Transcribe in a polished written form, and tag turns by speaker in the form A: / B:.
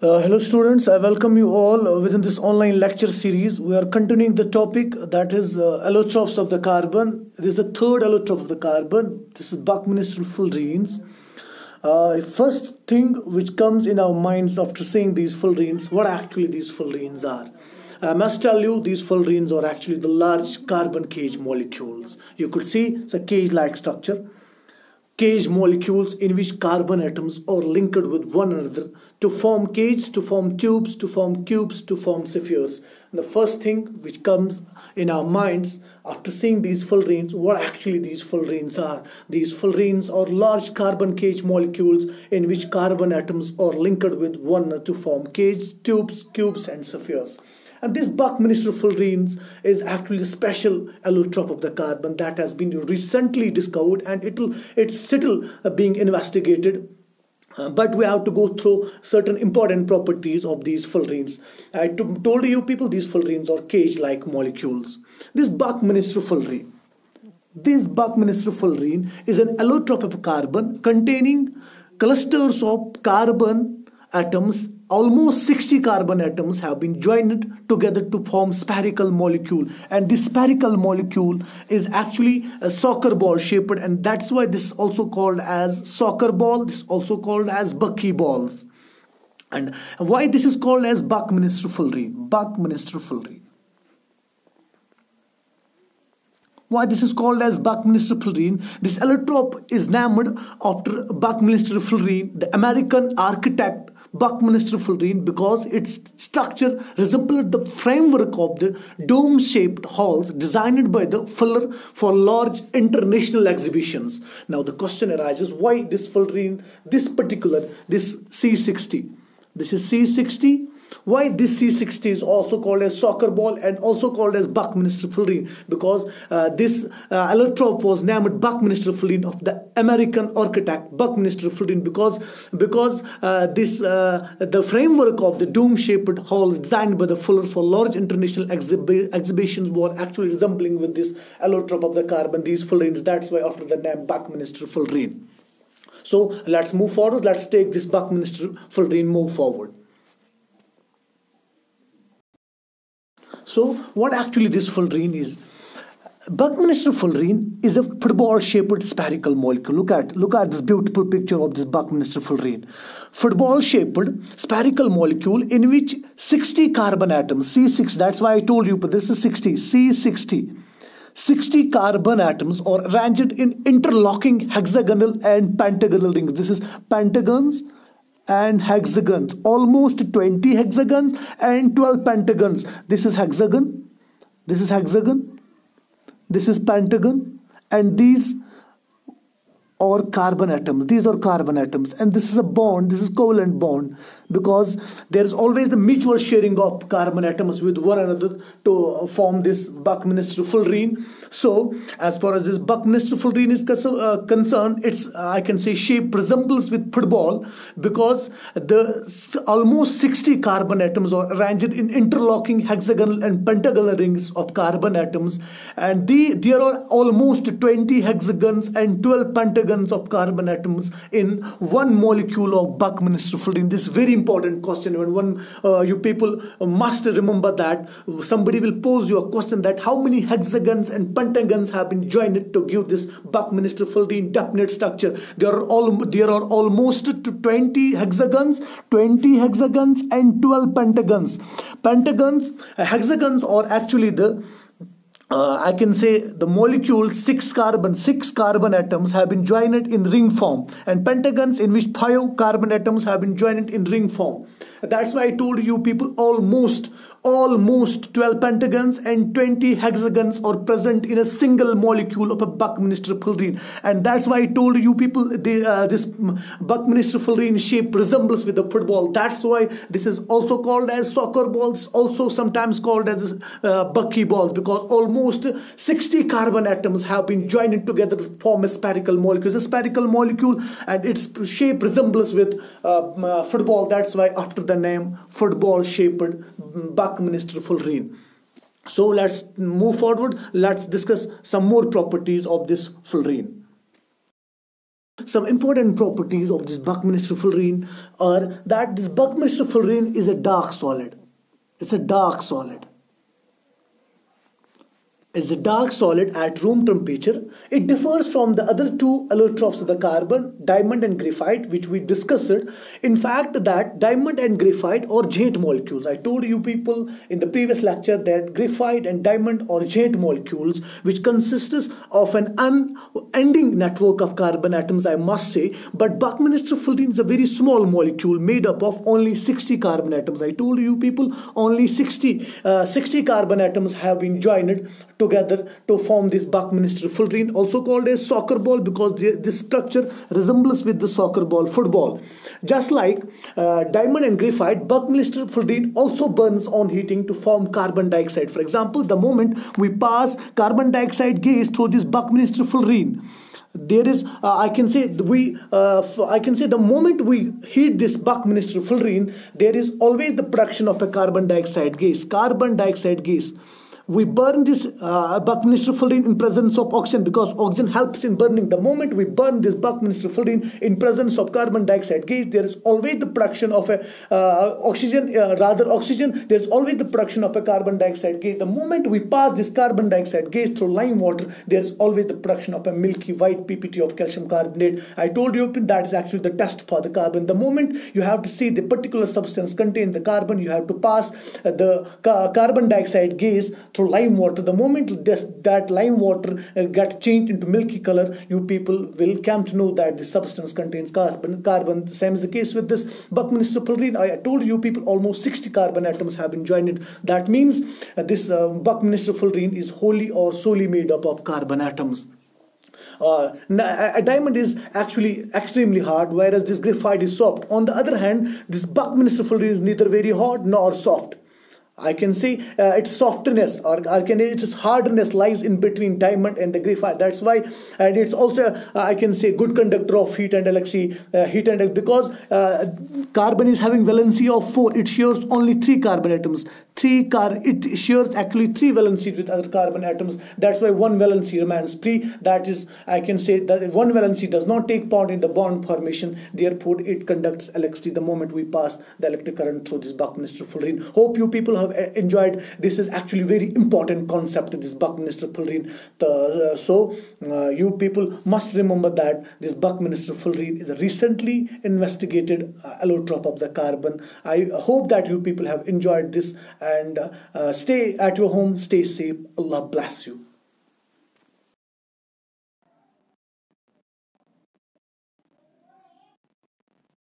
A: Hello students, I welcome you all within this online lecture series. We are continuing the topic that is allotropes of the carbon. This is the third allotrope of the carbon. This is Buckminster Fullerenes. First thing which comes in our minds after seeing these fullerenes, what actually these fullerenes are. I must tell you, these fullerenes are actually the large carbon cage molecules. You could see it's a cage-like structure. Cage molecules in which carbon atoms are linked with one another to form cages, to form tubes, to form cubes, to form spheres. And the first thing which comes in our minds after seeing these fullerenes, what actually these fullerenes are. These fullerenes are large carbon cage molecules in which carbon atoms are linked with one another to form cages, tubes, cubes and spheres. And this Buckminster Fullerenes is actually a special allotrope of the carbon that has been recently discovered, and it's still being investigated. But we have to go through certain important properties of these fullerenes. I told you people these fullerenes are cage-like molecules. This Buckminster Fullerene is an allotrope of carbon containing clusters of carbon atoms. Almost 60 carbon atoms have been joined together to form spherical molecule, and this spherical molecule is actually a soccer ball shaped, and that's why this is also called as soccer ball. This is also called as buckyballs. And why this is called as Buckminster Fullerene? Why this is called as Buckminster Fullerene? This allotrope is named after Buckminster Fullerene, the American architect Buckminster Fullerene, because its structure resembled the framework of the dome-shaped halls designed by the Fuller for large international exhibitions. Now the question arises, why this Fullerene, this C60? This is C60. Why this C60 is also called as soccer ball and also called as Buckminster Fullerene? Because this allotrope was named Buckminster Fullerene of the American architect Buckminster Fullerene because the framework of the dome-shaped halls designed by the Fuller for large international exhibitions were actually resembling with this allotrope of the carbon, these fullerenes. That's why after the name Buckminster Fullerene. So let's move forward. Let's take this Buckminster Fullerene move forward. So what actually this fullerene is? Buckminster Fullerene is a football-shaped spherical molecule. Look at this beautiful picture of this Buckminster Fullerene. Football-shaped spherical molecule in which 60 carbon atoms, C6, that's why I told you, but this is 60, C60. 60 carbon atoms are arranged in interlocking hexagonal and pentagonal rings. This is pentagons and hexagons, almost 20 hexagons and 12 pentagons. This is hexagon, this is hexagon, this is pentagon, and these are carbon atoms. These are carbon atoms, and this is a bond. This is covalent bond, because there is always the mutual sharing of carbon atoms with one another to form this Buckminster Fullerene. So as far as this Buckminster Fullerene is concerned, its I can say shape resembles with football, because the almost 60 carbon atoms are arranged in interlocking hexagonal and pentagonal rings of carbon atoms, and there are almost 20 hexagons and 12 pentagons of carbon atoms in one molecule of Buckminster Fullerene. This is very important question. When you people must remember that somebody will pose you a question that how many hexagons and pentagons have been joined to give this Buckminster Fullerene definite structure. There are almost 20 hexagons and 12 pentagons. Hexagons are actually the I can say the molecule 6 carbon atoms have been joined in ring form, and pentagons in which 5 carbon atoms have been joined in ring form. That's why I told you people almost 12 pentagons and 20 hexagons are present in a single molecule of a Buckminster Fullerene, and that's why I told you people this Buckminster Fullerene shape resembles with the football. That's why this is also called as soccer balls, also sometimes called as bucky balls, because almost 60 carbon atoms have been joined together to form a spherical molecule. It's a spherical molecule, and its shape resembles with football. That's why after the name football-shaped Buckminster Fullerene. So let's move forward. Let's discuss some more properties of this fullerene. Some important properties of this Buckminster Fullerene are that this Buckminster Fullerene is a dark solid. It's a dark solid. Is a dark solid at room temperature. It differs from the other two allotropes of the carbon, diamond and graphite, which we discussed. In fact, that diamond and graphite are joint molecules. I told you people in the previous lecture that graphite and diamond are joint molecules, which consists of an unending network of carbon atoms, I must say. But Buckminster Fullerene is a very small molecule made up of only 60 carbon atoms. I told you people only 60 carbon atoms have been joined together to form this Buckminster Fullerene, also called as soccer ball, because this structure resembles with the soccer ball football. Just like diamond and graphite, Buckminster Fullerene also burns on heating to form carbon dioxide. For example, the moment we pass carbon dioxide gas through this Buckminster Fullerene, there is I can say the moment we heat this Buckminster Fullerene, there is always the production of a carbon dioxide gas. We burn this Buckminster Fullerene in presence of oxygen, because oxygen helps in burning. The moment we burn this Buckminster Fullerene in presence of carbon dioxide gas, there is always the production of a oxygen. There is always the production of a carbon dioxide gas. The moment we pass this carbon dioxide gas through lime water, there is always the production of a milky white PPT of calcium carbonate. I told you that is actually the test for the carbon. The moment you have to see the particular substance contain the carbon, you have to pass the carbon dioxide gas through lime water. The moment that lime water gets changed into milky color, you people will come to know that the substance contains carbon. The same is the case with this Buckminster Fullerene. I told you people almost 60 carbon atoms have been joined. That means this Buckminster Fullerene is wholly or solely made up of carbon atoms. A diamond is actually extremely hard, whereas this graphite is soft. On the other hand, this Buckminster Fullerene is neither very hard nor soft. I can say its softness or its hardness lies in between diamond and the graphite. That's why, and it's also I can say good conductor of heat and electricity. Because carbon is having valency of 4. It shares only 3 carbon atoms. It shares actually 3 valencies with other carbon atoms. That's why one valency remains free. That is, I can say that one valency does not take part in the bond formation. Therefore, it conducts electricity the moment we pass the electric current through this Buckminster Fullerene. Hope you people have enjoyed. This is actually very important concept, this Buckminster Fullerene. So you people must remember that this Buckminster Fullerene is a recently investigated allotrope of the carbon. I hope that you people have enjoyed this, and stay at your home, stay safe. Allah bless you.